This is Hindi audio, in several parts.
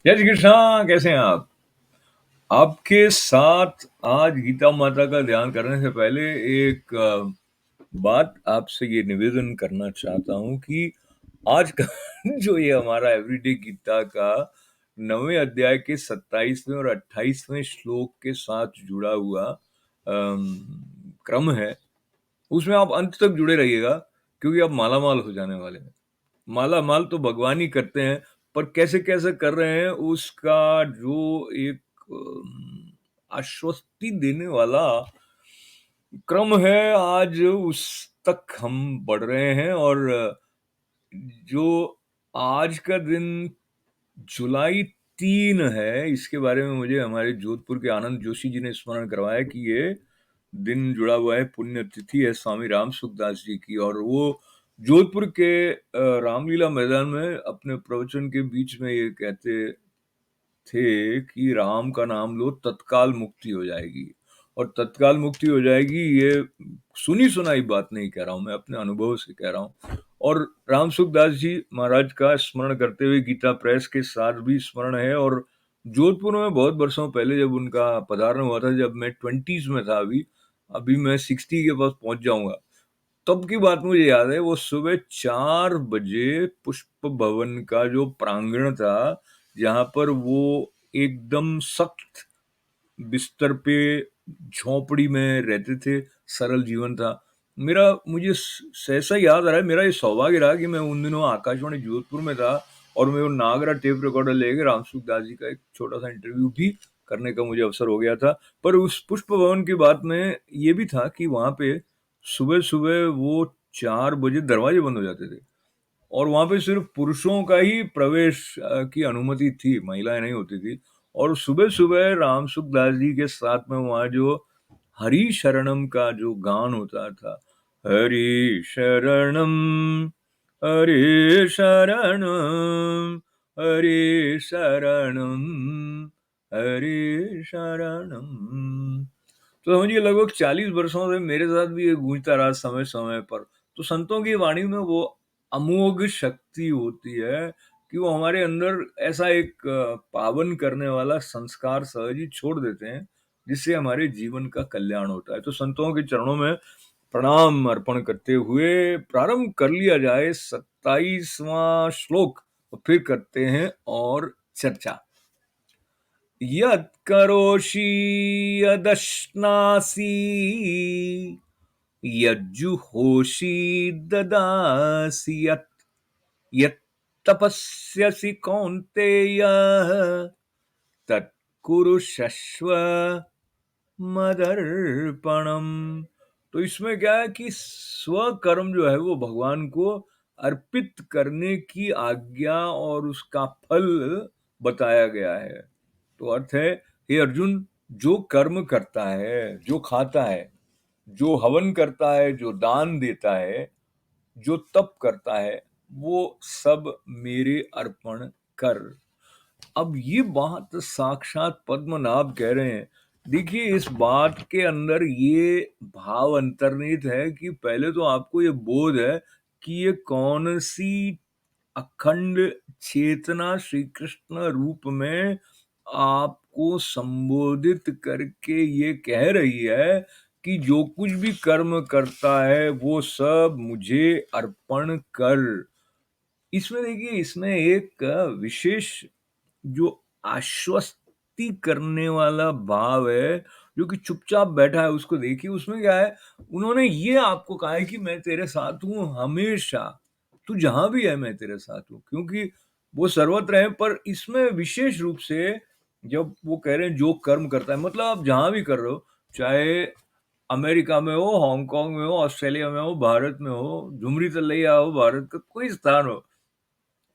जय श्री कृष्णा, कैसे हैं आप? आपके साथ आज गीता माता का ध्यान करने से पहले एक बात आपसे ये निवेदन करना चाहता हूँ कि आज का जो ये हमारा एवरीडे गीता का 9वें अध्याय के 27वें और 28वें श्लोक के साथ जुड़ा हुआ क्रम है, उसमें आप अंत तक जुड़े रहिएगा क्योंकि आप मालामाल हो जाने वाले हैं। मालामाल तो भगवान ही करते हैं, पर कैसे-कैसे कर रहे हैं उसका जो एक आश्वस्ति देने वाला क्रम है, आज उस तक हम बढ़ रहे हैं। और जो आज का दिन जुलाई 3 है, इसके बारे में मुझे हमारे जोधपुर के आनंद जोशी जी ने स्मरण करवाया कि ये दिन जुड़ा हुआ है, पुण्यतिथि है स्वामी राम सुखदास जी की। और वो जोधपुर के रामलीला मैदान में अपने प्रवचन के बीच में ये कहते थे कि राम का नाम लो तत्काल मुक्ति हो जाएगी। और तत्काल मुक्ति हो जाएगी, ये सुनी सुनाई बात नहीं कह रहा हूं, मैं अपने अनुभव से कह रहा हूं। और राम सुखदास जी महाराज का स्मरण करते हुए गीता प्रेस के साथ भी स्मरण है। और जोधपुर में बहुत वर्षों पहले जब उनका पधारना हुआ था, जब मैं 20s में था, अभी अभी मैं 60 के पास पहुंच जाऊंगा, तब की बात मुझे याद है। वो सुबह 4 बजे पुष्प भवन का जो प्रांगण था, जहां पर वो एकदम सख्त बिस्तर पे झोपड़ी में रहते थे, सरल जीवन था। मेरा मुझे सहसा याद आ रहा है, मेरा ये सौभाग्य रहा कि मैं उन दिनों आकाशवाणी जोधपुर में था और मैं वो नागरा टेप रिकॉर्डर लेके राम सुखदास जी का एक छोटा सा इंटरव्यू भी करने का मुझे अवसर हो गया था। पर उस पुष्प भवन की बात में ये भी था कि वहां पे सुबह सुबह वो 4 बजे दरवाजे बंद हो जाते थे और वहां पे सिर्फ पुरुषों का ही प्रवेश की अनुमति थी, महिलाएं नहीं होती थी। और सुबह सुबह राम सुखदास जी के साथ में वहां जो हरि शरणम का जो गान होता था, हरि शरणम, हरि शरणम, हरि शरणम, हरि शरणम, तो समझिए लगभग 40 वर्षों से मेरे साथ भी ये गूंजता रहा समय समय पर। तो संतों की वाणी में वो अमोघ शक्ति होती है कि वो हमारे अंदर ऐसा एक पावन करने वाला संस्कार सहज ही छोड़ देते हैं, जिससे हमारे जीवन का कल्याण होता है। तो संतों के चरणों में प्रणाम अर्पण करते हुए प्रारंभ कर लिया जाए 27वां श्लोक, और फिर करते हैं और चर्चा। यत्करोषि यदश्नासि यज्जुहोषि ददासि यत् यत्तपस्यसि कौन्तेय तत्कुरुष्व मदर्पणम। तो इसमें क्या है कि स्वकर्म जो है वो भगवान को अर्पित करने की आज्ञा और उसका फल बताया गया है। तो अर्थ है, हे अर्जुन, जो कर्म करता है, जो खाता है, जो हवन करता है, जो दान देता है, जो तप करता है, वो सब मेरे अर्पण कर। अब ये बात साक्षात पद्मनाभ कह रहे हैं। देखिए, इस बात के अंदर ये भाव अंतर्निहित है कि पहले तो आपको ये बोध है कि ये कौन सी अखंड चेतना श्री कृष्ण रूप में आपको संबोधित करके ये कह रही है कि जो कुछ भी कर्म करता है वो सब मुझे अर्पण कर। इसमें देखिए, इसमें एक विशेष जो आश्वस्ति करने वाला भाव है, जो कि चुपचाप बैठा है, उसको देखिए। उसमें क्या है, उन्होंने ये आपको कहा है कि मैं तेरे साथ हूं हमेशा, तू जहां भी है मैं तेरे साथ हूं, क्योंकि वो सर्वत्र है। पर इसमें विशेष रूप से जब वो कह रहे हैं जो कर्म करता है, मतलब आप जहां भी कर रहे हो, चाहे अमेरिका में हो, हांगकांग में हो, ऑस्ट्रेलिया में हो, भारत में हो, झुमरी तलैया हो, भारत का कोई स्थान हो,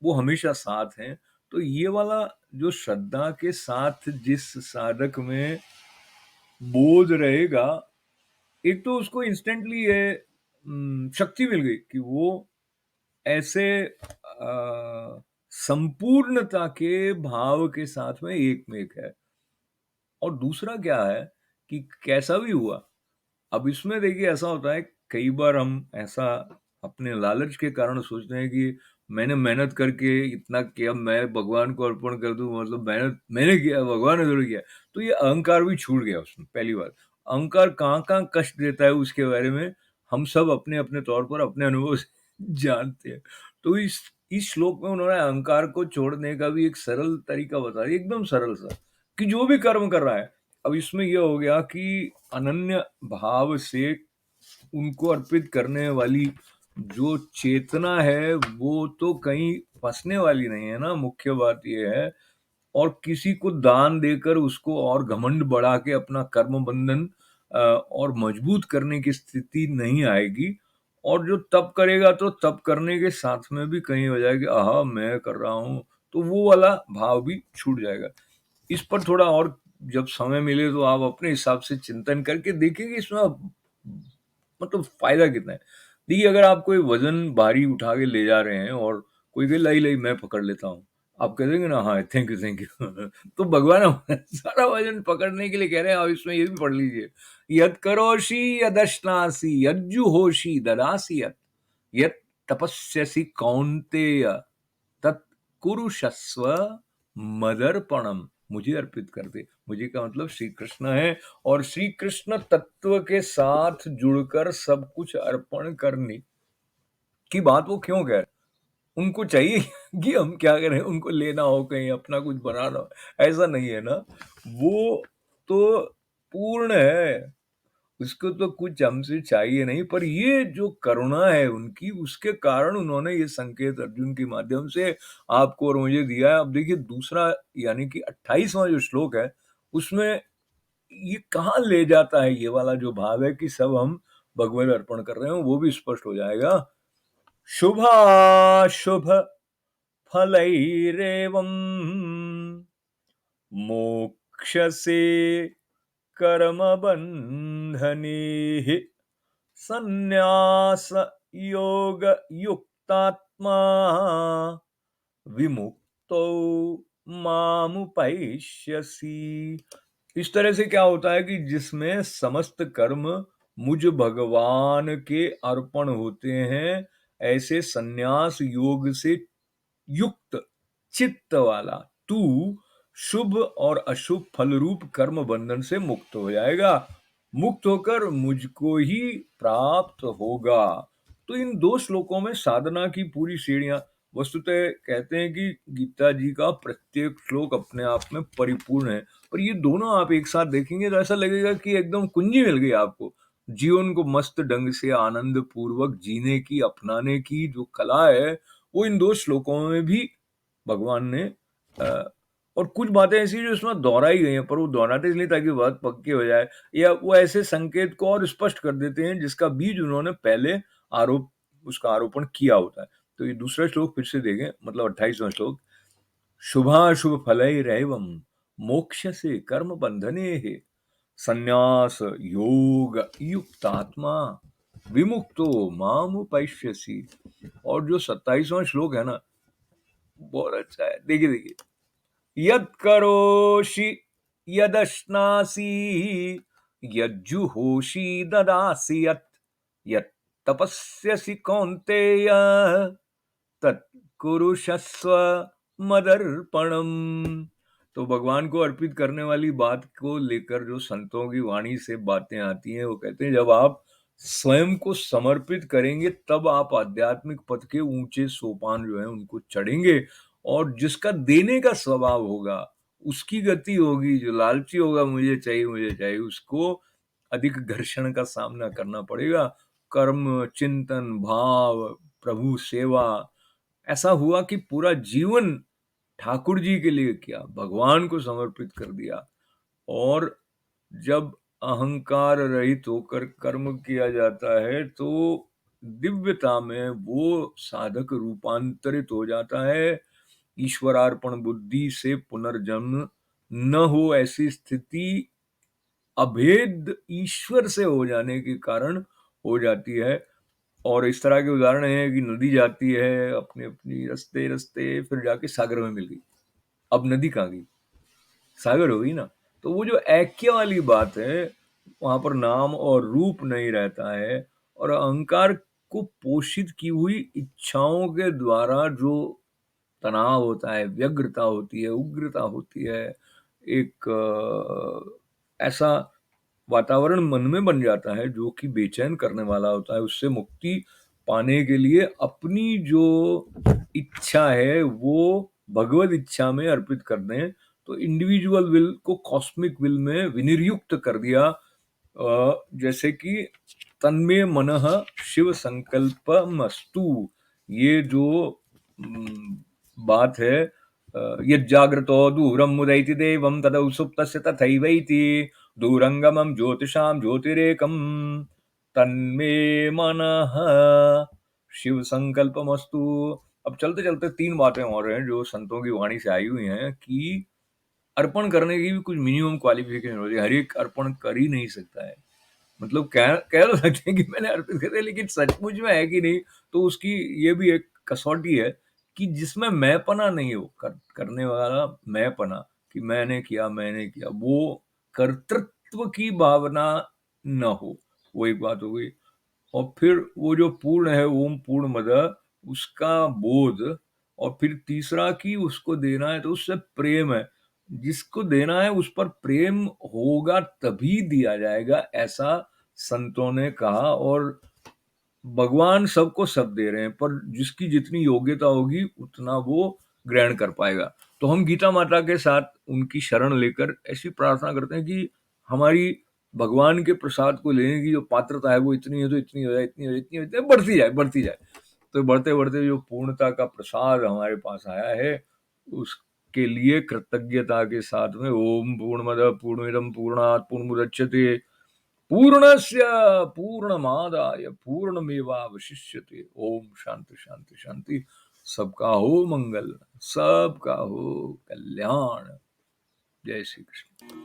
वो हमेशा साथ हैं। तो ये वाला जो श्रद्धा के साथ जिस साधक में बोध रहेगा, एक तो उसको इंस्टेंटली ये शक्ति मिल गई कि वो ऐसे संपूर्णता के भाव के साथ में एक में एक है। और दूसरा क्या है कि कैसा भी हुआ, अब इसमें देखिए ऐसा होता है, कई बार हम ऐसा अपने लालच के कारण सोचते हैं कि मैंने मेहनत करके इतना किया, मैं भगवान को अर्पण कर दूँ, मतलब मेहनत मैंने किया, भगवान ने थोड़ी किया। तो ये अहंकार भी छूट गया उसमें, पहली बात। अहंकार कहाँ-कहाँ कष्ट देता है उसके बारे में हम सब अपने-अपने तौर पर अपने अनुभव से जानते हैं। तो इस श्लोक में उन्होंने अहंकार को छोड़ने का भी एक सरल तरीका बताया, एकदम सरल सा, कि जो भी कर्म कर रहा है, अब इसमें ये हो गया कि अनन्य भाव से उनको अर्पित करने वाली जो चेतना है, वो तो कहीं फँसने वाली नहीं है ना, मुख्य बात ये है। और किसी को दान देकर उसको और घमंड बढ़ा के अपना कर्म बंधन और मजबूत करने की स्थिति नहीं आएगी। और जो तप करेगा तो तप करने के साथ में भी कहीं हो जाएगा, आहा! मैं कर रहा हूँ, तो वो वाला भाव भी छूट जाएगा। इस पर थोड़ा और जब समय मिले तो आप अपने हिसाब से चिंतन करके देखिए कि इसमें मतलब फ़ायदा कितना है। देखिए, अगर आप कोई वज़न भारी उठा के ले जा रहे हैं और कोई कहे लाई-लाई मैं पकड़ लेता हूँ। आप कह देंगे ना, हाँ, थैंक यू। तो भगवान हमारा सारा वज़न पकड़ने के लिए कह रहे हैं, आप इसमें ये भी पढ़ लीजिए। यत् करोषि यदश्नासि यज्जुहोषि ददासि यत्, यत् तपस्यसि कौन्तेय तत् कुरुष्व मदर्पणम। मुझे अर्पित कर दे। मुझे का मतलब श्री कृष्ण है, और श्री कृष्ण तत्व के साथ जुड़कर सब कुछ अर्पण करने की बात वो क्यों कह रहे हैं? उनको चाहिए कि हम क्या करें, उनको लेना हो, कहीं अपना कुछ बनाना हो, ऐसा नहीं है ना। वो तो पूर्ण है, उसको तो कुछ हमसे चाहिए नहीं, पर ये जो करुणा है उनकी, उसके कारण उन्होंने ये संकेत अर्जुन के माध्यम से आपको और मुझे दिया है। अब देखिए दूसरा, यानी कि 28वां जो श्लोक है, उसमें ये कहाँ ले जाता है, ये वाला जो भाव है कि सब हम भगवत अर्पण कर रहे हो, वो भी स्पष्ट हो जाएगा। शुभाशुभ फलैरेवम् मोक्षसे कर्मबन्धनेः संन्यास योग युक्तात्मा विमुक्तो मामुपैष्यसि। इस तरह से क्या होता है कि जिसमें समस्त कर्म मुझ भगवान के अर्पण होते हैं, ऐसे संन्यास योग से युक्त चित्त वाला तू शुभ और अशुभ फल रूप कर्म बंधन से मुक्त हो जाएगा, मुक्त होकर मुझको ही प्राप्त होगा। तो इन दो श्लोकों में साधना की पूरी श्रेणियां, वस्तुतः कहते हैं कि गीता जी का प्रत्येक श्लोक अपने आप में परिपूर्ण है, पर ये दोनों आप एक साथ देखेंगे तो ऐसा लगेगा कि एकदम कुंजी मिल गई आपको। जीवन को मस्त ढंग से आनंद पूर्वक जीने की, अपनाने की जो कला है, वो इन दो श्लोकों में भी भगवान ने अ, और कुछ बातें ऐसी जो इसमें दोहराई गई हैं, पर वो दोहराते इसलिए ताकि बात पक्की हो जाए, या वो ऐसे संकेत को और स्पष्ट कर देते हैं जिसका बीज उन्होंने पहले आरोप उसका आरोपण किया होता है। तो ये दूसरा श्लोक फिर से देखें, मतलब 28वां श्लोक, शुभाशुभ फलैरेवं मोक्षसे कर्म बंधनेः संन्यास योग युक्तात्मा विमुक्तो मामुपैष्यसि। और जो 27वां श्लोक है ना, बहुत अच्छा है। देखिए देखिए, यत् करोषि यदश्नासि यज्जुहोषि ददासि यत्, यत् तपस्यसि कौन्तेय तत् कुरुष्व मदर्पणम्। तो भगवान को अर्पित करने वाली बात को लेकर जो संतों की वाणी से बातें आती हैं, वो कहते हैं जब आप स्वयं को समर्पित करेंगे तब आप आध्यात्मिक पथ के ऊंचे सोपान जो है उनको चढ़ेंगे, और जिसका देने का स्वभाव होगा उसकी गति होगी। जो लालची होगा, मुझे चाहिए, उसको अधिक घर्षण का सामना करना पड़ेगा। कर्म, चिंतन, भाव, प्रभु सेवा, ऐसा हुआ कि पूरा जीवन ठाकुर जी के लिए किया, भगवान को समर्पित कर दिया। और जब अहंकार रहित होकर कर्म किया जाता है तो दिव्यता में वो साधक रूपांतरित हो जाता है। ईश्वरार्पण बुद्धि से पुनर्जन्म न हो, ऐसी स्थिति अभेद ईश्वर से हो जाने के कारण हो जाती है। और इस तरह के उदाहरण हैं कि नदी जाती है अपने अपनी रास्ते रास्ते, फिर जाके सागर में मिल गई। अब नदी कहाँ गई? सागर हो गई ना। तो वो जो ऐक्य वाली बात है, वहां पर नाम और रूप नहीं रहता है, और अहंकार को पोषित की हुई इच्छाओं के द्वारा जो तनाव होता है, व्यग्रता होती है, उग्रता होती है, एक ऐसा वातावरण मन में बन जाता है जो कि बेचैन करने वाला होता है। उससे मुक्ति पाने के लिए अपनी जो इच्छा है वो भगवद इच्छा में अर्पित कर दें, तो इंडिविजुअल विल को कॉस्मिक विल में विनिर्युक्त कर दिया। जैसे कि तन्मे मनः शिव संकल्पमस्तु, ये जो बात है, यज्जाग्रतो दूरं मुदैति देवं तदौ सुप्तस्य तथैवैति दूरंगमं ज्योतिषां ज्योतिरेकं तन्मे मनः शिव संकल्पमस्तु। अब चलते चलते तीन बातें और हैं जो संतों की वाणी से आई हुई हैं कि अर्पण करने की भी कुछ मिनिमम क्वालिफिकेशन होती है। हर एक अर्पण कर ही नहीं सकता है। मतलब कह तो सकते हैं कि मैंने अर्पित कर दिया, लेकिन सचमुच में है कि नहीं, तो उसकी ये भी एक कसौटी है कि जिसमें मैंपना नहीं हो, करने वाला मैंपना कि मैंने किया, वो कर्तृत्व की भावना न हो, वो एक बात हो गई। और फिर वो जो पूर्ण है, ओम पूर्ण मद, उसका बोध। और फिर तीसरा कि उसको देना है तो उससे प्रेम है, जिसको देना है उस पर प्रेम होगा तभी दिया जाएगा, ऐसा संतों ने कहा। और भगवान सबको सब दे रहे हैं, पर जिसकी जितनी योग्यता होगी उतना वो ग्रहण कर पाएगा। तो हम गीता माता के साथ उनकी शरण लेकर ऐसी प्रार्थना करते हैं कि हमारी भगवान के प्रसाद को लेने की जो पात्रता है वो इतनी है तो इतनी हो जाए, इतनी हो जाए, इतनी हो जाए, बढ़ती जाए बढ़ती जाए। तो बढ़ते बढ़ते जो पूर्णता का प्रसाद हमारे पास आया है, उसके लिए कृतज्ञता के साथ में ओम पूर्णमद पूर्णमिदं पूर्णात् पूर्णमुदच्यते पूर्णस्य पूर्णमादाय पूर्णमेवावशिष्यते। ओम शांति शांति शांति। सबका हो मंगल, सबका हो कल्याण। जय श्री कृष्ण।